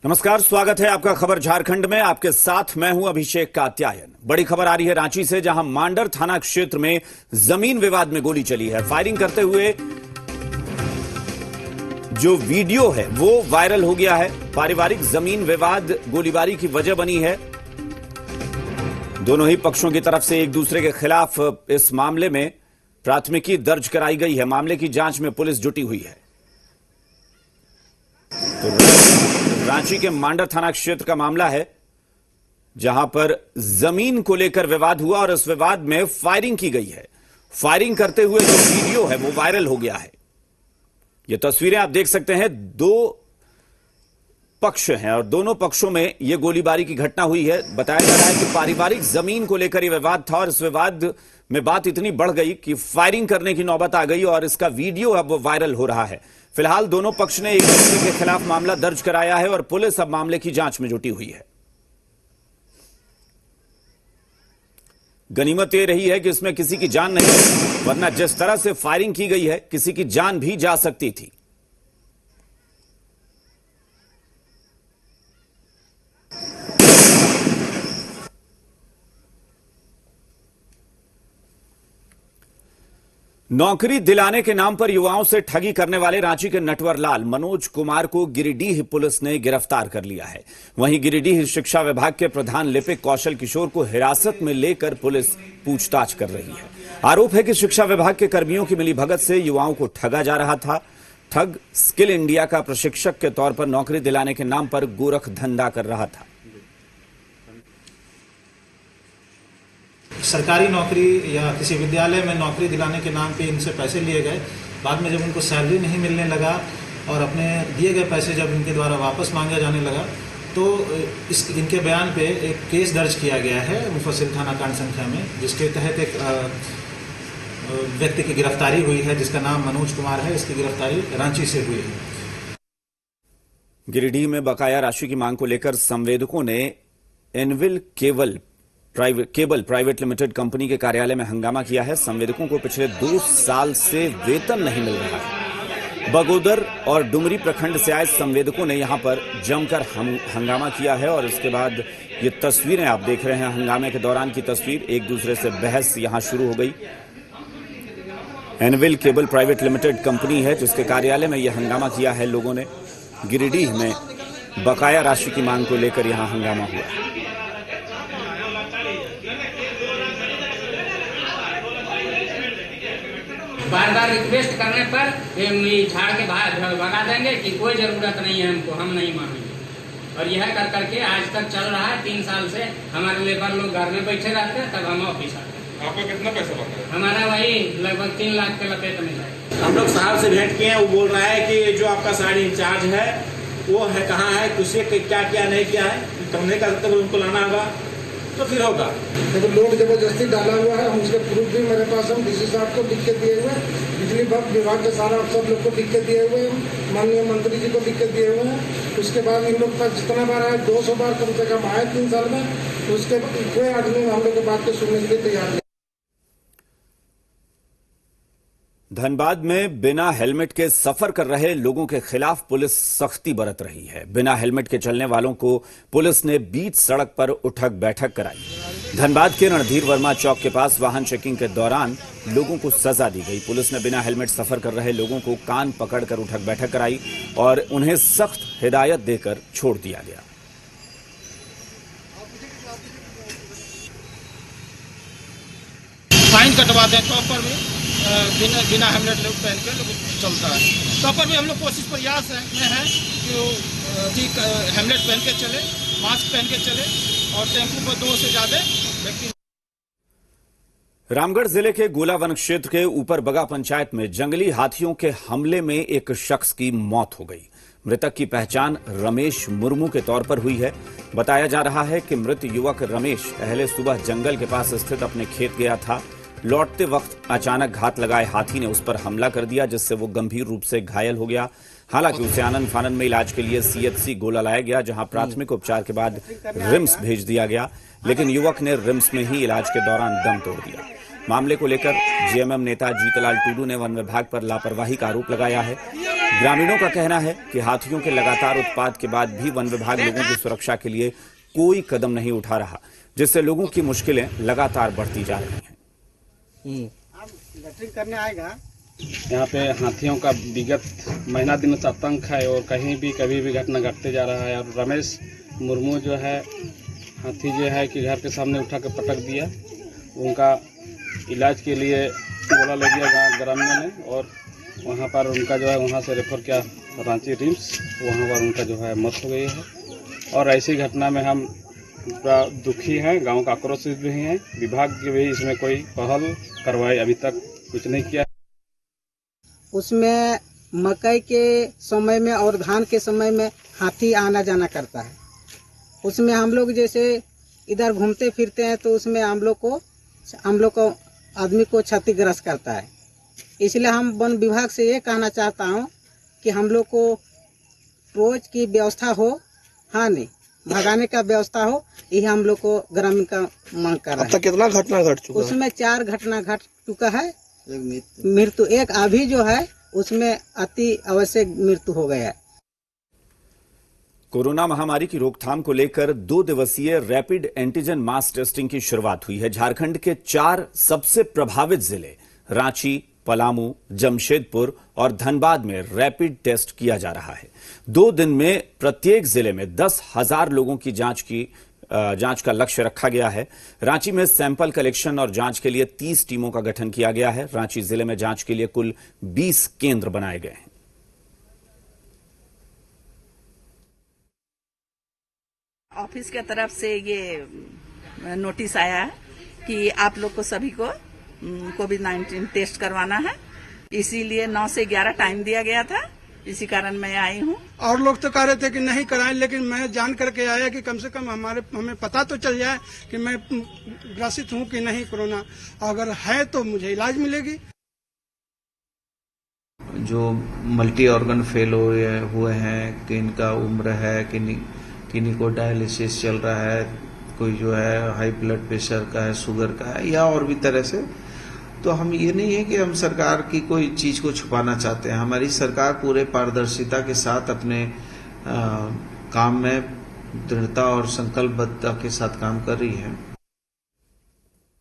नमस्कार, स्वागत है आपका खबर झारखंड में। आपके साथ मैं हूं अभिषेक कात्यायन। बड़ी खबर आ रही है रांची से, जहां मांडर थाना क्षेत्र में जमीन विवाद में गोली चली है। फायरिंग करते हुए जो वीडियो है वो वायरल हो गया है। पारिवारिक जमीन विवाद गोलीबारी की वजह बनी है। दोनों ही पक्षों की तरफ से एक दूसरे के खिलाफ इस मामले में प्राथमिकी दर्ज कराई गई है। मामले की जांच में पुलिस जुटी हुई है। तो रांची के मांडर थाना क्षेत्र का मामला है, जहां पर जमीन को लेकर विवाद हुआ और इस विवाद में फायरिंग की गई है। फायरिंग करते हुए जो वीडियो है वो वायरल हो गया है। ये तस्वीरें आप देख सकते हैं। दो पक्ष हैं और दोनों पक्षों में यह गोलीबारी की घटना हुई है। बताया जा रहा है कि पारिवारिक जमीन को लेकर यह विवाद था और इस विवाद में बात इतनी बढ़ गई कि फायरिंग करने की नौबत आ गई और इसका वीडियो अब वो वायरल हो रहा है। फिलहाल दोनों पक्ष ने एक दूसरे के खिलाफ मामला दर्ज कराया है और पुलिस अब मामले की जांच में जुटी हुई है। गनीमत यह रही है कि इसमें किसी की जान नहीं, वरना जिस तरह से फायरिंग की गई है किसी की जान भी जा सकती थी। नौकरी दिलाने के नाम पर युवाओं से ठगी करने वाले रांची के नटवरलाल मनोज कुमार को गिरिडीह पुलिस ने गिरफ्तार कर लिया है। वहीं गिरिडीह शिक्षा विभाग के प्रधान लिपिक कौशल किशोर को हिरासत में लेकर पुलिस पूछताछ कर रही है। आरोप है कि शिक्षा विभाग के कर्मियों की मिलीभगत से युवाओं को ठगा जा रहा था। ठग स्किल इंडिया का प्रशिक्षक के तौर पर नौकरी दिलाने के नाम पर गोरख धंधा कर रहा था। सरकारी नौकरी या किसी विद्यालय में नौकरी दिलाने के नाम पे इनसे पैसे लिए गए। बाद में जब उनको सैलरी नहीं मिलने लगा और अपने दिए गए पैसे जब इनके द्वारा वापस मांगा जाने लगा तो इनके बयान पे एक केस दर्ज किया गया है मुफस्सिल थाना कांड संख्या में, जिसके तहत एक व्यक्ति की गिरफ्तारी हुई है जिसका नाम मनोज कुमार है। इसकी गिरफ्तारी रांची से हुई है। गिरिडीह में बकाया राशि की मांग को लेकर संवेदकों ने anvil cable private limited company के कार्यालय में हंगामा किया है। संवेदकों को पिछले 2 साल से वेतन नहीं मिल रहा है। बगोदर और डुमरी प्रखंड से आए संवेदकों ने यहां पर जमकर हंगामा किया है और इसके बाद ये तस्वीरें आप देख रहे हैं। हंगामे के दौरान की तस्वीर, एक दूसरे से बहस यहां शुरू हो गई। Anvil cable private limited company है जिसके कार्यालय में यह हंगामा किया है लोगों ने। गिरिडीह में बकाया राशि की मांग को लेकर यहां हंगामा हुआ। बार बार रिक्वेस्ट करने पर झाड़ के बाहर भगा देंगे कि कोई जरूरत नहीं है हमको, हम नहीं मानेंगे। और यह कर करके आज तक चल रहा है। 3 साल से हमारे लेबर लोग घर में बैठे रहते हैं, तब हम ऑफिस आते हैं। आपका कितना पैसा बचा है? हमारा वही लगभग 3 लाख के लपेट में है। हम लोग साहब से भेंट किए हैं। वो बोल रहा है कि जो आपका साइड इंचार्ज है वो है कहाँ है, किसे क्या क्या नहीं किया है, करने का तब उनको लाना होगा तो फिर होगा। देखो लोग जबरदस्ती डाला हुआ है। हम उसके प्रूफ भी मेरे पास, हम डीसी साहब को लिख के दिए हुए हैं, बिजली विभाग के सारा सब लोग को लिख के दिए हुए हैं, माननीय मंत्री जी को लिख के दिए हुए हैं। उसके बाद इन लोग पास जितना बार आए 200 बार कम से कम आए 3 साल में, उसके कोई आदमी हम लोग की बात को सुनने के लिए तैयार नहीं। धनबाद में बिना हेलमेट के सफर कर रहे लोगों के खिलाफ पुलिस सख्ती बरत रही है। बिना हेलमेट के चलने वालों को पुलिस ने बीच सड़क पर उठक बैठक कराई। धनबाद के रणधीर वर्मा चौक के पास वाहन चेकिंग के दौरान लोगों को सजा दी गई। पुलिस ने बिना हेलमेट सफर कर रहे लोगों को कान पकड़कर उठक बैठक कराई और उन्हें सख्त हिदायत देकर छोड़ दिया गया। फाइन कटवा दें टॉपर में, बिना हेलमेट लोग पहन के लोग चलता है। टॉपर में हम लोग कोशिश प्रयास में है कि वो ठीक हेलमेट पहन के चले, मास्क पहन के चले और टेम्पो पर 2 से ज़्यादा व्यक्ति। रामगढ़ जिले के गोला वन क्षेत्र के ऊपर बगा पंचायत में जंगली हाथियों के हमले में एक शख्स की मौत हो गई। मृतक की पहचान रमेश मुर्मू के तौर पर हुई है। बताया जा रहा है कि मृत युवक रमेश पहले सुबह जंगल के पास स्थित अपने खेत गया था। लौटते वक्त अचानक घात लगाए हाथी ने उस पर हमला कर दिया, जिससे वो गंभीर रूप से घायल हो गया। हालांकि उसे आनंद फानन में इलाज के लिए सीएचसी गोला लाया गया, जहां प्राथमिक उपचार के बाद रिम्स भेज दिया गया, लेकिन युवक ने रिम्स में ही इलाज के दौरान दम तोड़ दिया। मामले को लेकर जेएमएम नेता जीतलाल टूडू ने वन विभाग पर लापरवाही का आरोप लगाया है। ग्रामीणों का कहना है कि हाथियों के लगातार उत्पात के बाद भी वन विभाग लोगों की सुरक्षा के लिए कोई कदम नहीं उठा रहा, जिससे लोगों की मुश्किलें लगातार बढ़ती जा रही हैं। करने आएगा यहाँ पे हाथियों का विगत महीना दिन से आतंक है और कहीं भी कभी भी घटना घटते जा रहा है। और रमेश मुर्मू जो है हाथी जो है कि घर के सामने उठा के पटक दिया, उनका इलाज के लिए बोला ले गया ग्रामीणों ने और वहाँ पर उनका जो है वहाँ से रेफर किया रांची रिम्स, वहाँ पर उनका जो है मौत हो गई है। और ऐसी घटना में हम पूरा दुखी हैं, गांव का आक्रोशित भी हैं। विभाग की भी इसमें कोई पहल कार्रवाई अभी तक कुछ नहीं किया। उसमें मकई के समय में और धान के समय में हाथी आना जाना करता है। उसमें हम लोग जैसे इधर घूमते फिरते हैं तो उसमें हम लोग को आदमी को क्षतिग्रस्त करता है। इसलिए हम वन विभाग से ये कहना चाहता हूँ कि हम लोग को रोज की व्यवस्था हो, हाँ नहीं भगाने का व्यवस्था हो, यही हम लोग को ग्रामीण का मांग कर रहे हैं। कितना घटना घट चुका है? उसमें 4 घटना घट चुका है, मृत्यु एक अभी जो है उसमें अति आवश्यक मृत्यु हो गया है। कोरोना महामारी की रोकथाम को लेकर 2 दिवसीय रैपिड एंटीजन मास टेस्टिंग की शुरुआत हुई है। झारखंड के 4 सबसे प्रभावित जिले रांची, पलामू, जमशेदपुर और धनबाद में रैपिड टेस्ट किया जा रहा है। 2 दिन में प्रत्येक जिले में 10,000 लोगों की जांच का लक्ष्य रखा गया है। रांची में सैंपल कलेक्शन और जांच के लिए 30 टीमों का गठन किया गया है। रांची जिले में जांच के लिए कुल 20 केंद्र बनाए गए हैं। ऑफिस की तरफ से ये नोटिस आया है कि आप लोग को सभी को कोविड-19 टेस्ट करवाना है, इसीलिए 9 से 11 टाइम दिया गया था। इसी कारण मैं आई हूँ। और लोग तो कह रहे थे कि नहीं कराएं, लेकिन मैं जान करके आया कि कम से कम हमें पता तो चल जाए कि मैं ग्रसित हूँ कि नहीं कोरोना, अगर है तो मुझे इलाज मिलेगी। जो मल्टी ऑर्गन फेल हुए हैं, किनका उम्र है, किन्हीं को डायलिसिस चल रहा है, कोई जो है हाई ब्लड प्रेशर का है, शुगर का है या और भी तरह से, तो हम ये नहीं है कि हम सरकार की कोई चीज को छुपाना चाहते हैं। हमारी सरकार पूरे पारदर्शिता के साथ अपने काम में दृढ़ता और संकल्पबद्धता के साथ काम कर रही है।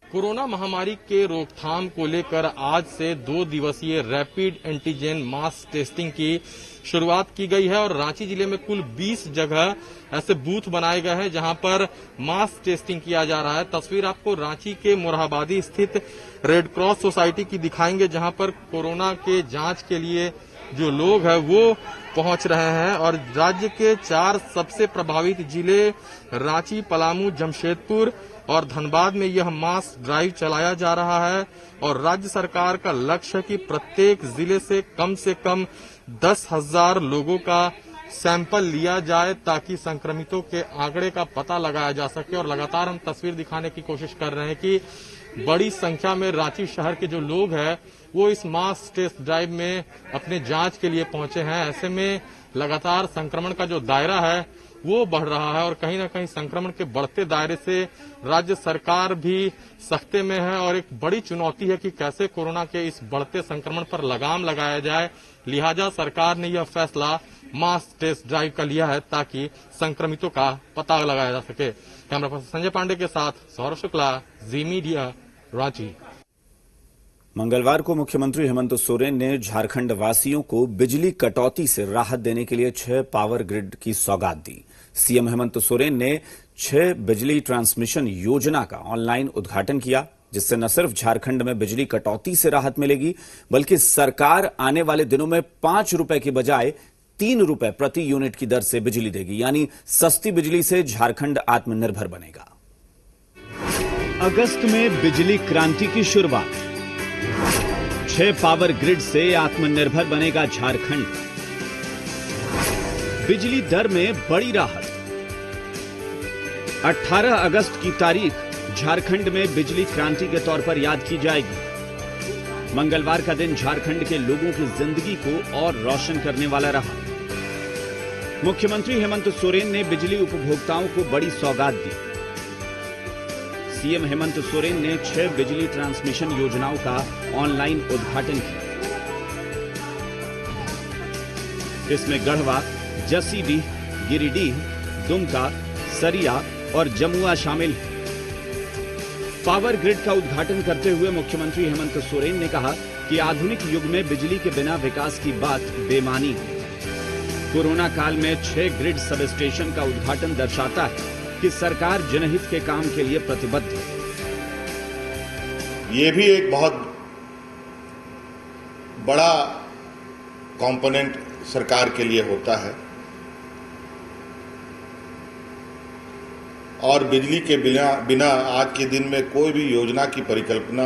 कोरोना महामारी के रोकथाम को लेकर आज से 2 दिवसीय रैपिड एंटीजन मास टेस्टिंग की शुरुआत की गई है और रांची जिले में कुल 20 जगह ऐसे बूथ बनाए गए हैं जहां पर मास टेस्टिंग किया जा रहा है। तस्वीर आपको रांची के मोरहाबादी स्थित रेड क्रॉस सोसाइटी की दिखाएंगे, जहां पर कोरोना के जांच के लिए जो लोग हैं वो पहुंच रहे हैं। और राज्य के 4 सबसे प्रभावित जिले रांची, पलामू, जमशेदपुर और धनबाद में यह मास ड्राइव चलाया जा रहा है और राज्य सरकार का लक्ष्य है कि प्रत्येक जिले से कम 10,000 लोगों का सैंपल लिया जाए ताकि संक्रमितों के आंकड़े का पता लगाया जा सके। और लगातार हम तस्वीर दिखाने की कोशिश कर रहे हैं कि बड़ी संख्या में रांची शहर के जो लोग हैं वो इस मास टेस्ट ड्राइव में अपने जांच के लिए पहुंचे हैं। ऐसे में लगातार संक्रमण का जो दायरा है वो बढ़ रहा है और कहीं न कहीं संक्रमण के बढ़ते दायरे से राज्य सरकार भी सख्ते में है और एक बड़ी चुनौती है कि कैसे कोरोना के इस बढ़ते संक्रमण पर लगाम लगाया जाए। लिहाजा सरकार ने यह फैसला मास टेस्ट ड्राइव का लिया है ताकि संक्रमितों का पता लगाया जा सके। कैमरा पर्सन संजय पांडे के साथ सौरभ शुक्ला, जी मीडिया, रांची। मंगलवार को मुख्यमंत्री हेमंत सोरेन ने झारखंड वासियों को बिजली कटौती से राहत देने के लिए 6 पावर ग्रिड की सौगात दी। सीएम हेमंत सोरेन ने 6 बिजली ट्रांसमिशन योजना का ऑनलाइन उद्घाटन किया, जिससे न सिर्फ झारखंड में बिजली कटौती से राहत मिलेगी बल्कि सरकार आने वाले दिनों में 5 रुपए की बजाय 3 रुपए प्रति यूनिट की दर से बिजली देगी। यानी सस्ती बिजली से झारखंड आत्मनिर्भर बनेगा। अगस्त में बिजली क्रांति की शुरुआत, 6 पावर ग्रिड से आत्मनिर्भर बनेगा झारखंड। बिजली दर में बड़ी राहत। 18 अगस्त की तारीख झारखंड में बिजली क्रांति के तौर पर याद की जाएगी। मंगलवार का दिन झारखंड के लोगों की जिंदगी को और रोशन करने वाला रहा। मुख्यमंत्री हेमंत सोरेन ने बिजली उपभोक्ताओं को बड़ी सौगात दी। सीएम हेमंत सोरेन ने 6 बिजली ट्रांसमिशन योजनाओं का ऑनलाइन उद्घाटन किया। इसमें गढ़वा, जसीडीह, गिरिडीह, दुमका, सरिया और जमुआ शामिल है। पावर ग्रिड का उद्घाटन करते हुए मुख्यमंत्री हेमंत सोरेन ने कहा कि आधुनिक युग में बिजली के बिना विकास की बात बेमानी है। कोरोना काल में 6 ग्रिड सब स्टेशन का उद्घाटन दर्शाता है कि सरकार जनहित के काम के लिए प्रतिबद्ध है। ये भी एक बहुत बड़ा कंपोनेंट सरकार के लिए होता है और बिजली के बिना आज के दिन में कोई भी योजना की परिकल्पना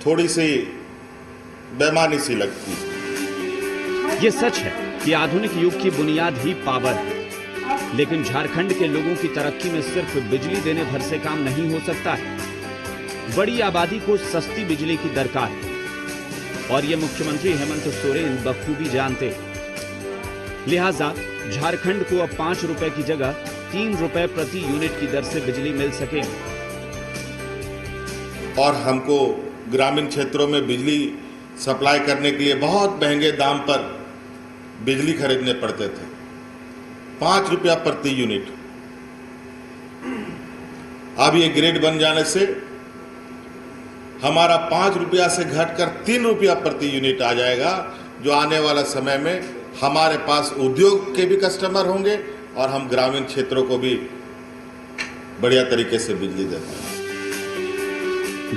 थोड़ी सी बेमानी सी लगती है। ये सच है कि आधुनिक युग की बुनियाद ही पावर है, लेकिन झारखंड के लोगों की तरक्की में सिर्फ बिजली देने भर से काम नहीं हो सकता है। बड़ी आबादी को सस्ती बिजली की दरकार है और ये मुख्यमंत्री हेमंत सोरेन बखूबी जानते हैं। लिहाजा झारखंड को अब 5 रुपए की जगह 3 रुपए प्रति यूनिट की दर से बिजली मिल सकेगी। और हमको ग्रामीण क्षेत्रों में बिजली सप्लाई करने के लिए बहुत महंगे दाम पर बिजली खरीदने पड़ते थे, 5 रुपया प्रति यूनिट। अब ये ग्रिड बन जाने से हमारा 5 रुपया से घटकर 3 रुपया प्रति यूनिट आ जाएगा, जो आने वाला समय में हमारे पास उद्योग के भी कस्टमर होंगे और हम ग्रामीण क्षेत्रों को भी बढ़िया तरीके से बिजली दे पाएंगे।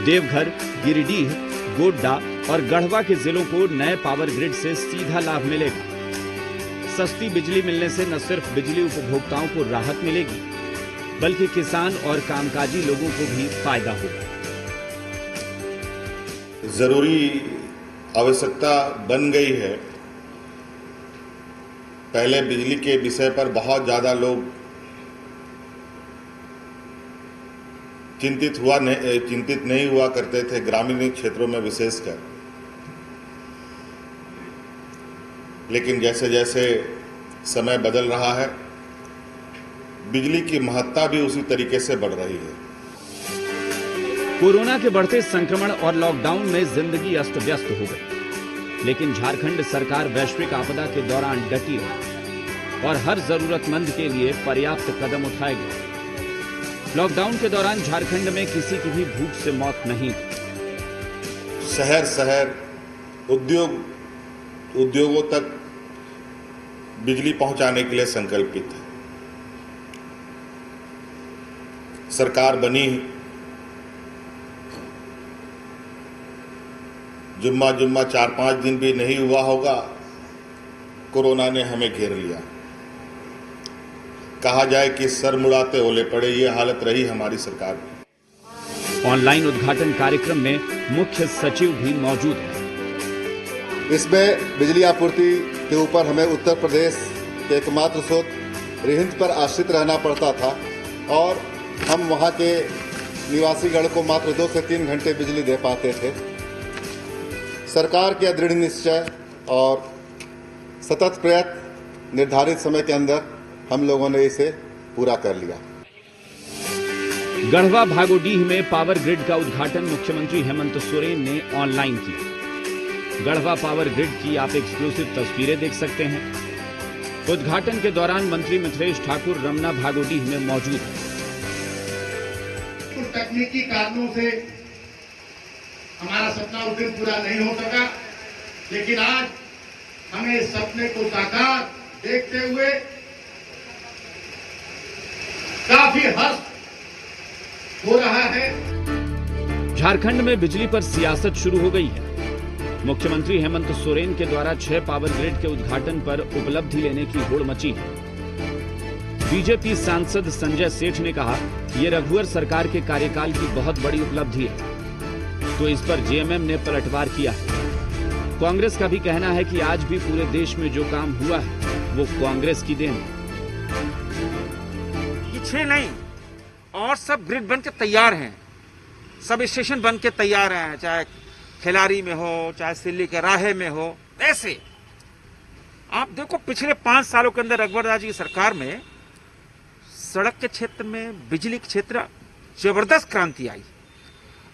देवघर, गिरिडीह, गोड्डा और गढ़वा के जिलों को नए पावर ग्रिड से सीधा लाभ मिलेगा। सस्ती बिजली मिलने से न सिर्फ बिजली उपभोक्ताओं को राहत मिलेगी, बल्कि किसान और कामकाजी लोगों को भी फायदा होगा। जरूरी आवश्यकता बन गई है। पहले बिजली के विषय पर बहुत ज्यादा लोग चिंतित नहीं हुआ करते थे, ग्रामीण क्षेत्रों में विशेषकर। लेकिन जैसे जैसे समय बदल रहा है, बिजली की महत्ता भी उसी तरीके से बढ़ रही है। कोरोना के बढ़ते संक्रमण और लॉकडाउन में जिंदगी अस्त व्यस्त हो गई, लेकिन झारखंड सरकार वैश्विक आपदा के दौरान डटी रही और हर जरूरतमंद के लिए पर्याप्त कदम उठाएगी। लॉकडाउन के दौरान झारखंड में किसी की भी भूख से मौत नहीं। शहर शहर उद्योगों तक बिजली पहुंचाने के लिए संकल्पित है। सरकार बनी, जुम्मा 4-5 दिन भी नहीं हुआ होगा, कोरोना ने हमें घेर लिया। कहा जाए कि सर मुड़ाते ओले पड़े, ये हालत रही हमारी सरकार की। ऑनलाइन उद्घाटन कार्यक्रम में मुख्य सचिव भी मौजूद हैं। इसमें बिजली आपूर्ति के ऊपर हमें उत्तर प्रदेश के एकमात्र स्रोत रिहिंद पर आश्रित रहना पड़ता था और हम वहां के निवासीगण को मात्र 2 से 3 घंटे बिजली दे पाते थे। सरकार के दृढ़ निश्चय और सतत प्रयत्न निर्धारित समय के अंदर हम लोगों ने इसे पूरा कर लिया। गढ़वा भागोडीह में पावर ग्रिड का उद्घाटन मुख्यमंत्री हेमंत सोरेन ने ऑनलाइन किया। गढ़वा पावर ग्रिड की आप एक्सक्लूसिव तस्वीरें देख सकते हैं। उद्घाटन के दौरान मंत्री मिथिलेश ठाकुर रमना भागोडीह में मौजूद हैं। कुछ तकनीकी कारणों से हमारा सपना उस दिन पूरा नहीं हो सका, लेकिन आज हमें इस सपने को साकार देखते हुए काफी हर्ष हो रहा है। झारखंड में बिजली पर सियासत शुरू हो गई है। मुख्यमंत्री हेमंत सोरेन के द्वारा 6 पावर ग्रिड के उद्घाटन पर उपलब्धि लेने की होड़ मची है। बीजेपी सांसद संजय सेठ ने कहा, ये रघुवर सरकार के कार्यकाल की बहुत बड़ी उपलब्धि है, तो इस पर जेएमएम ने पलटवार किया है। कांग्रेस का भी कहना है कि आज भी पूरे देश में जो काम हुआ है वो कांग्रेस की देन है। 6 नहीं और सब ग्रिड बन के तैयार हैं, सब स्टेशन बन के तैयार हैं, चाहे खिलाड़ी में हो, चाहे सिल्ली के राहे में हो। ऐसे आप देखो पिछले 5 सालों के अंदर रघुवर दास जी की सरकार में सड़क के क्षेत्र में, बिजली के क्षेत्र जबरदस्त क्रांति आई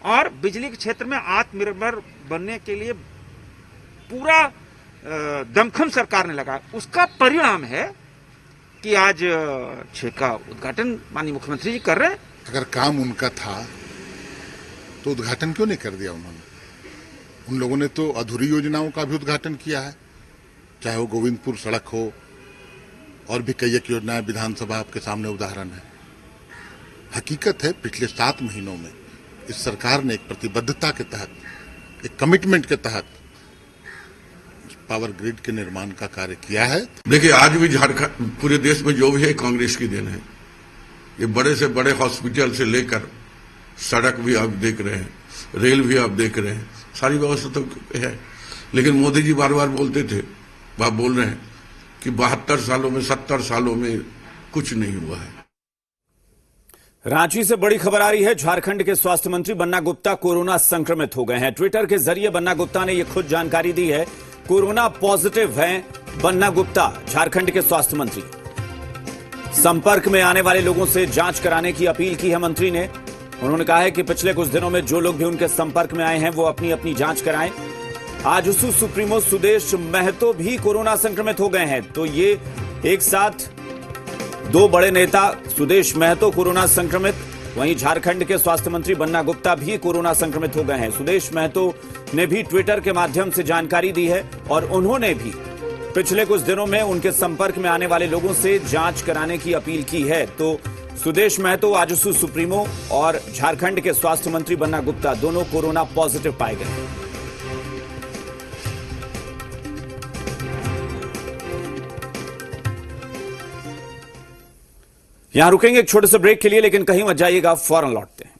और बिजली के क्षेत्र में आत्मनिर्भर बनने के लिए पूरा दमखम सरकार ने लगाया, उसका परिणाम है कि आज 6 का उद्घाटन माननीय मुख्यमंत्री जी कर रहे हैं। अगर काम उनका था तो उद्घाटन क्यों नहीं कर दिया उन्होंने? उन लोगों ने तो अधूरी योजनाओं का भी उद्घाटन किया है, चाहे वो गोविंदपुर सड़क हो और भी कई एक योजनाएं विधानसभा आपके सामने उदाहरण है। हकीकत है पिछले 7 महीनों में इस सरकार ने एक प्रतिबद्धता के तहत, एक कमिटमेंट के तहत पावर ग्रिड के निर्माण का कार्य किया है। देखिए, आज भी झारखंड पूरे देश में जो भी है कांग्रेस की देन है। ये बड़े से बड़े हॉस्पिटल से लेकर सड़क भी आप देख रहे हैं, रेल भी आप देख रहे हैं, सारी व्यवस्था तो है। लेकिन मोदी जी बार बार बोलते थे, आप बोल रहे हैं कि 72 सालों में 70 सालों में कुछ नहीं हुआ है। रांची से बड़ी खबर आ रही है। झारखंड के स्वास्थ्य मंत्री बन्ना गुप्ता कोरोना संक्रमित हो गए हैं। ट्विटर के जरिए बन्ना गुप्ता ने यह खुद जानकारी दी है। कोरोना पॉजिटिव हैं बन्ना गुप्ता, झारखंड के स्वास्थ्य मंत्री। संपर्क में आने वाले लोगों से जांच कराने की अपील की है मंत्री ने। उन्होंने कहा है कि पिछले कुछ दिनों में जो लोग भी उनके संपर्क में आए हैं वो अपनी अपनी जांच कराएं। आजसू सुप्रीमो सुदेश महतो भी कोरोना संक्रमित हो गए हैं। तो ये एक साथ 2 बड़े नेता, सुदेश महतो कोरोना संक्रमित, वहीं झारखंड के स्वास्थ्य मंत्री बन्ना गुप्ता भी कोरोना संक्रमित हो गए हैं। सुदेश महतो ने भी ट्विटर के माध्यम से जानकारी दी है और उन्होंने भी पिछले कुछ दिनों में उनके संपर्क में आने वाले लोगों से जांच कराने की अपील की है। तो सुदेश महतो, आजसू सुप्रीमो और झारखंड के स्वास्थ्य मंत्री बन्ना गुप्ता दोनों कोरोना पॉजिटिव पाए गए। यहां रुकेंगे एक छोटे से ब्रेक के लिए, लेकिन कहीं मत जाइएगा, फौरन लौटते हैं।